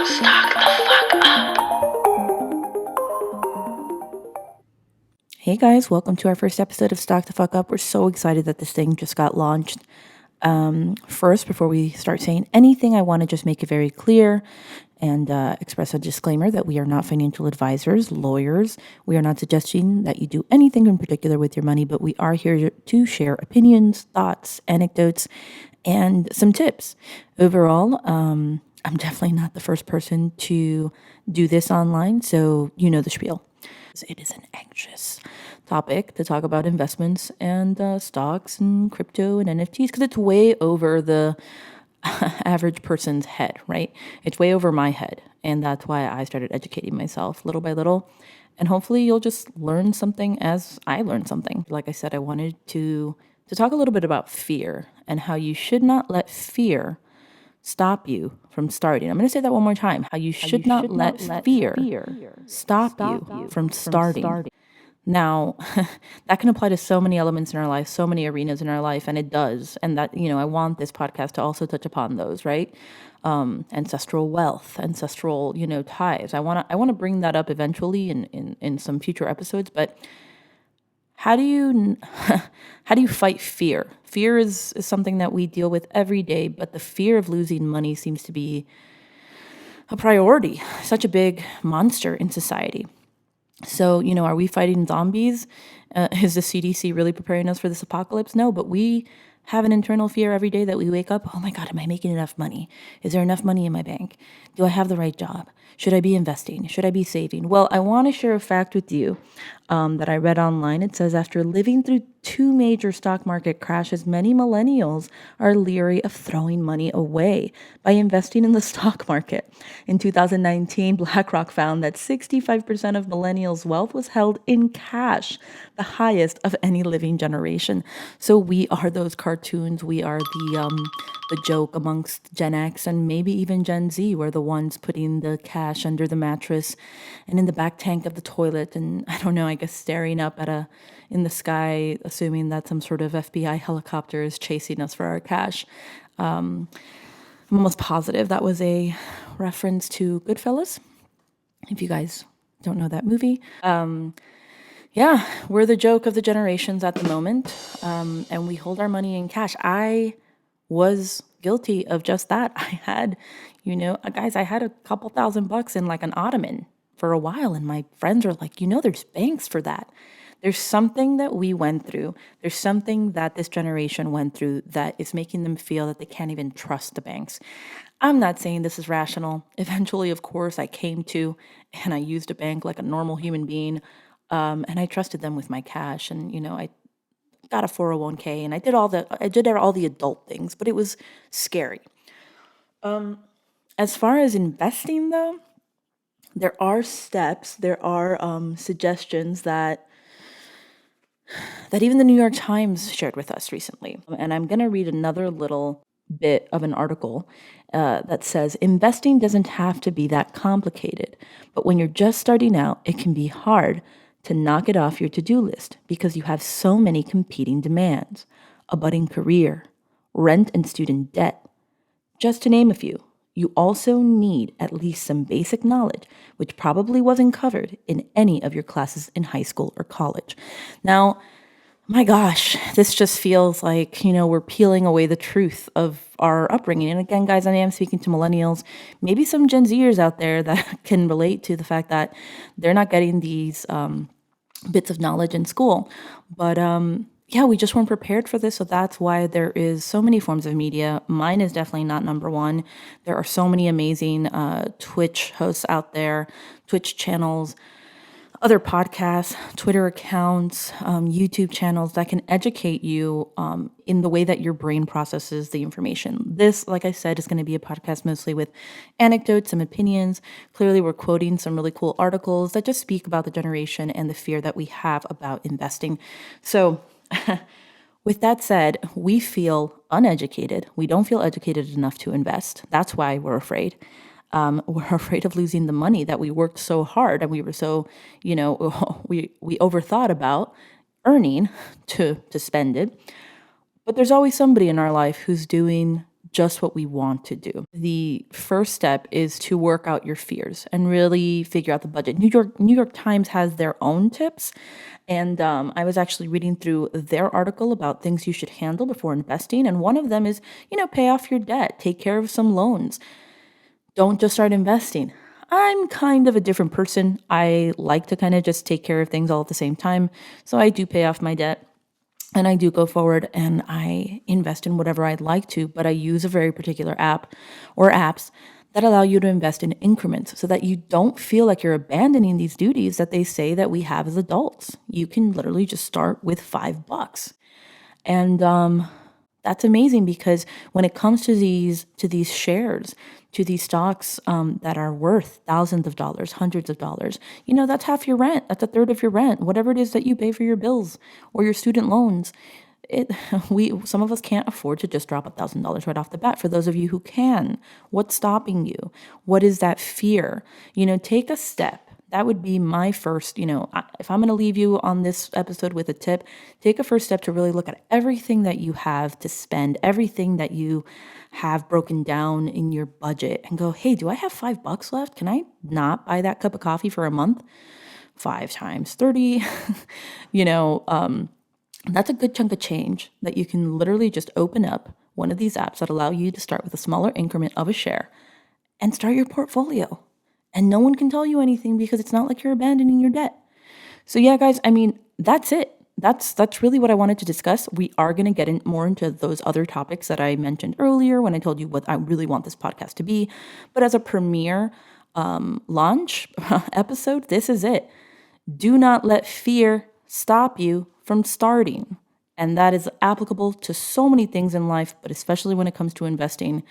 Stock the fuck up. Hey guys, welcome to our first episode of Stock the Fuck Up. We're so excited that this thing just got launched. First, before we start saying anything, I want to just make it very clear and express a disclaimer that we are not financial advisors, lawyers. We are not suggesting that you do anything in particular with your money, but we are here to share opinions, thoughts, anecdotes, and some tips. Overall, I'm definitely not the first person to do this online, so you know the spiel. It is an anxious topic to talk about investments and stocks and crypto and NFTs because it's way over the average person's head, right? It's way over my head. And that's why I started educating myself little by little. And hopefully you'll just learn something as I learned something. Like I said, I wanted to talk a little bit about fear and how you should not let fear stop you from starting. I'm going to say that one more time. How you should not let fear stop you from starting. Now, that can apply to so many elements in our life, so many arenas in our life, and it does. And that, I want this podcast to also touch upon those, right? Ancestral wealth, ancestral, ties. I want to bring that up eventually in some future episodes, but how do you how do you fight fear? Fear is something that we deal with every day, but the fear of losing money seems to be a priority, such a big monster in society. So, are we fighting zombies? Is the CDC really preparing us for this apocalypse? No, but we have an internal fear every day that we wake up. Oh my God, am I making enough money? Is there enough money in my bank? Do I have the right job? Should I be investing? Should I be saving? Well, I want to share a fact with you that I read online. It says after living through two major stock market crashes, many millennials are leery of throwing money away by investing in the stock market. In 2019, BlackRock found that 65% of millennials' wealth was held in cash, the highest of any living generation. So we are those cartoons. We are the joke amongst Gen X and maybe even Gen Z. We're the ones putting the cash under the mattress and in the back tank of the toilet, and I don't know, I guess staring up at in the sky, assuming that some sort of FBI helicopter is chasing us for our cash. I'm almost positive that was a reference to Goodfellas, if you guys don't know that movie. Yeah, we're the joke of the generations at the moment, and we hold our money in cash. I was guilty of just that. I had, guys, I had a couple $1,000 in like an ottoman for a while, and my friends are like, there's banks for that. There's something that we went through. There's something that this generation went through that is making them feel that they can't even trust the banks. I'm not saying this is rational. Eventually, of course, I came to and I used a bank like a normal human being, and I trusted them with my cash. And I got a 401k, and I did all the adult things, but it was scary. As far as investing, though, there are steps, there are suggestions that even the New York Times shared with us recently. And I'm going to read another little bit of an article that says investing doesn't have to be that complicated, but when you're just starting out, it can be hard to knock it off your to-do list because you have so many competing demands: a budding career, rent and student debt, just to name a few. You also need at least some basic knowledge, which probably wasn't covered in any of your classes in high school or college. Now, my gosh, this just feels like, we're peeling away the truth of our upbringing. And again, guys, I am speaking to millennials, maybe some Gen Zers out there that can relate to the fact that they're not getting these bits of knowledge in school. But yeah, we just weren't prepared for this. So that's why there is so many forms of media. Mine is definitely not number one. There are so many amazing Twitch hosts out there, Twitch channels, other podcasts, Twitter accounts, YouTube channels that can educate you in the way that your brain processes the information. This, like I said, is going to be a podcast mostly with anecdotes and opinions. Clearly, we're quoting some really cool articles that just speak about the generation and the fear that we have about investing. So, with that said, we feel uneducated. We don't feel educated enough to invest. That's why we're afraid. We're afraid of losing the money that we worked so hard and we were so, we overthought about earning to spend it. But there's always somebody in our life who's doing just what we want to do. The first step is to work out your fears and really figure out the budget. New York Times has their own tips, and I was actually reading through their article about things you should handle before investing, and one of them is, pay off your debt, take care of some loans. Don't just start investing. I'm kind of a different person. I like to kind of just take care of things all at the same time. So I do pay off my debt and I do go forward and I invest in whatever I'd like to, but I use a very particular app or apps that allow you to invest in increments so that you don't feel like you're abandoning these duties that they say that we have as adults. You can literally just start with $5. And that's amazing because when it comes to these shares, to these stocks that are worth thousands of dollars, hundreds of dollars, that's half your rent. That's a third of your rent, whatever it is that you pay for your bills or your student loans. Some of us can't afford to just drop $1,000 right off the bat. For those of you who can, what's stopping you? What is that fear? Take a step. That would be my first, if I'm going to leave you on this episode with a tip, take a first step to really look at everything that you have to spend, everything that you have broken down in your budget and go, hey, do I have $5 left? Can I not buy that cup of coffee for a month? 5 times 30, that's a good chunk of change that you can literally just open up one of these apps that allow you to start with a smaller increment of a share and start your portfolio. And no one can tell you anything because it's not like you're abandoning your debt. So yeah, guys, that's it. That's really what I wanted to discuss. We are going to get more into those other topics that I mentioned earlier when I told you what I really want this podcast to be. But as a premiere launch episode, this is it. Do not let fear stop you from starting. And that is applicable to so many things in life, but especially when it comes to investing.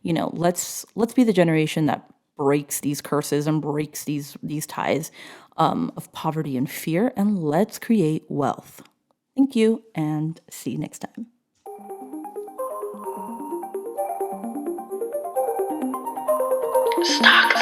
Let's be the generation that breaks these curses and breaks these ties of poverty and fear, and let's create wealth. Thank you, and see you next time. Stock